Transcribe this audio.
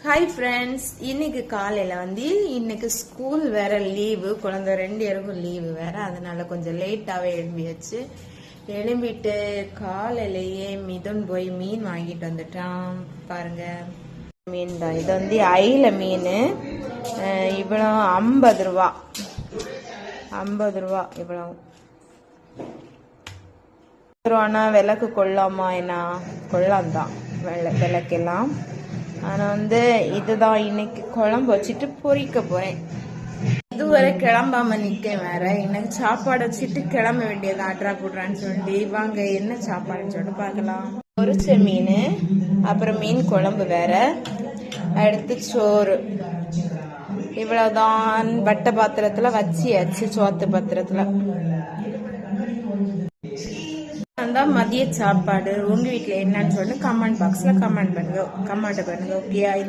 Hi friends, இன்னைக்கு காலையில இன்னைக்கு ஸ்கூல் வேற லீவு, குழந்தை 2 பேருக்கும் லீவு வேற. அதனால கொஞ்சம் லேட்டாவே எழும்பியாச்சு. எழும்பிட்டு காலையிலேயே மிதுன் போய் மீன் வாங்கிட்டு வந்துட்டான். பாருங்க, மீன் தான் இது. ஐல மீன் இவ்வளோ 50 ரூபா. 50 ரூபா இவ்வளோ ரூபானா விலைக்கு கொள்ளாமா? என்ன கொள்ளாம் தான் விலைக்கெல்லாம். ஆனால் இதுதான் இன்னைக்கு குழம்பு வச்சுட்டு பொரிக்க போறேன். இதுவரை கிளம்பாம நிக்க வேற. இன்னைக்கு சாப்பாடு வச்சுட்டு கிளம்ப வேண்டியது. ஆட்ரா போடுறான்னு சொல்லி வாங்க என்ன சாப்பாடுன்னு சொல்லிட்டு பார்க்கலாம். பொரிச்ச மீன், அப்புறம் மீன் குழம்பு வேற, அடுத்து சோறு. இவ்வளவுதான். வட்ட பாத்திரத்துல வச்சியாச்சு, சோத்து பாத்திரத்துல. மதிய சாப்பாடு. உங்க வீட்டுல என்னன்னு சொல்லி கமெண்ட் பாக்ஸ்ல கமெண்ட் பண்ணுங்க. ஓகே.